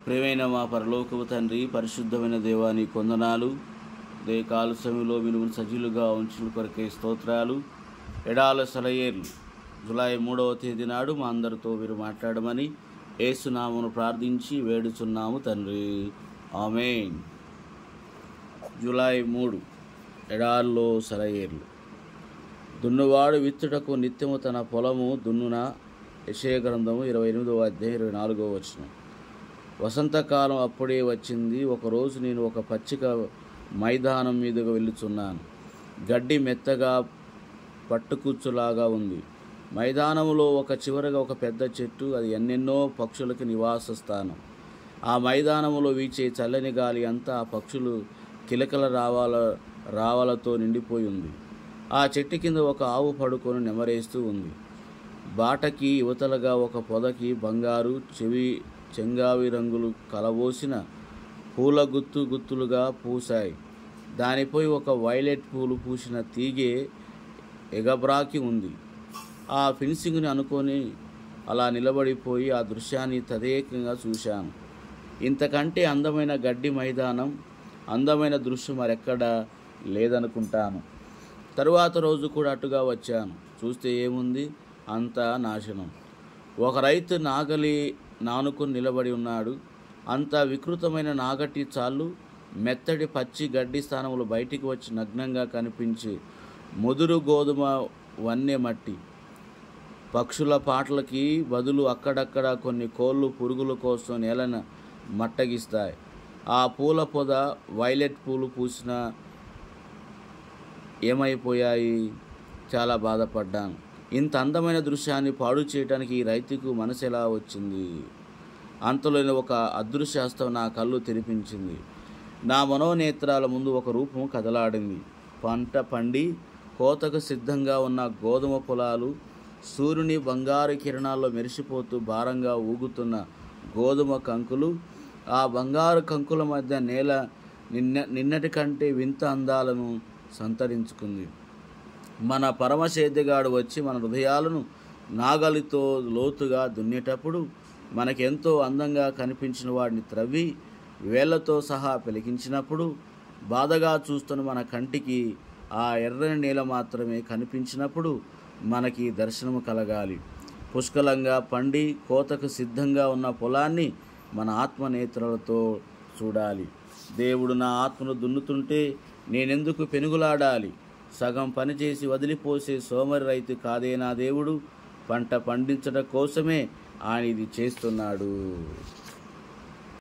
ప్రియమైన మా పరలోకపు తండ్రి, పరిశుద్ధమైన దేవా, నీ కొందనాలు. కాల సమయంలో మీరు సజీలుగా ఉంచిన కొరకే స్తోత్రాలు. ఎడాల సెలయేర్లు జూలై 3వ తేదీ నాడు మా అందరితో మీరు మాట్లాడమని యేసునామమును ప్రార్థించి వేడుచున్నాము తండ్రి, ఆమేన్. జూలై 3 ఎడాల్లో సెలయేర్లు. దున్నువాడు విత్తుటకు నిత్యము తన పొలము దున్నున. యెషయా గ్రంథము 28వ అధ్యాయం 24వ వచనం. వసంతకాలం అప్పుడే వచ్చింది. ఒకరోజు నేను ఒక పచ్చిక మైదానం మీదుగా వెళ్ళుచున్నాను. గడ్డి మెత్తగా పట్టుకుచ్చులాగా ఉంది. మైదానంలో ఒక చివరగా ఒక పెద్ద చెట్టు, అది ఎన్నెన్నో పక్షులకు నివాస స్థానం. ఆ మైదానంలో వీచే చల్లని గాలి అంతా ఆ పక్షులు కిలకల రావాలతో నిండిపోయి ఉంది. ఆ చెట్టు కింద ఒక ఆవు పడుకొని నెమరేస్తూ ఉంది. బాటకి యువతలుగా ఒక పొదకి బంగారు చెంగావి రంగులు కలబోసిన పూల గుత్తులుగా పూసాయి. దానిపై ఒక వైలెట్ పూలు పూసిన తీగె ఎగబ్రాకి ఉంది. ఆ ఫినిషింగ్ని అనుకొని అలా నిలబడిపోయి ఆ దృశ్యాన్ని తదేకంగా చూశాను. ఇంతకంటే అందమైన గడ్డి మైదానం, అందమైన దృశ్యం మరెక్కడా లేదనుకుంటాను. తరువాత రోజు కూడా అటుగా వచ్చాను. చూస్తే ఏముంది, అంతా నాశనం. ఒక రైతు నాగలి నానుకొని నిలబడి ఉన్నాడు. అంత వికృతమైన నాగటి చాళ్ళు మెత్తటి పచ్చి గడ్డి స్థానంలో బయటికి వచ్చి నగ్నంగా కనిపించి ముదురు గోధుమ వన్నె మట్టి. పక్షుల పాటలకి బదులు అక్కడక్కడ కొన్ని కోళ్ళు పురుగుల కోసం నేలను మట్టగిస్తాయి. ఆ పూల పొద వైలెట్ పూలు పూసిన ఏమైపోయాయి? చాలా బాధపడ్డాను. ఇంత అందమైన దృశ్యాన్ని పాడు చేయడానికి ఈ రైతుకు మనసు ఎలా వచ్చింది? అంతలోనే ఒక అదృశ్యాస్తం నా కళ్ళు తెరిపించింది. నా మనోనేత్రాల ముందు ఒక రూపం కదలాడింది. పంట పండి కోతకు సిద్ధంగా ఉన్న గోధుమ పొలాలు, సూర్యుని బంగారు కిరణాల్లో మెరిసిపోతూ భారంగా ఊగుతున్న గోధుమ కంకులు, ఆ బంగారు కంకుల మధ్య నేల నిన్నటి కంటే వింత అందాలను సంతరించుకుంది. మన పరమసేద్యగాడు వచ్చి మన హృదయాలను నాగలితో లోతుగా దున్నేటప్పుడు మనకెంతో అందంగా కనిపించిన వాడిని త్రవ్వి వేళ్లతో సహా పెలికించినప్పుడు, బాధగా చూస్తున్న మన కంటికి ఆ ఎర్రని నేల మాత్రమే కనిపించినప్పుడు మనకి దర్శనము కలగాలి. పుష్కలంగా పండి కోతకు సిద్ధంగా ఉన్న పొలాన్ని మన ఆత్మనేత్రాలతో చూడాలి. దేవుడు నా ఆత్మను దున్నుతుంటే నేనెందుకు పెనుగులాడాలి? సగం పనిచేసి వదిలిపోసే సోమరి రైతు కాదే నా దేవుడు. పంట పండించడం కోసమే ఆయన ఇది చేస్తున్నాడు.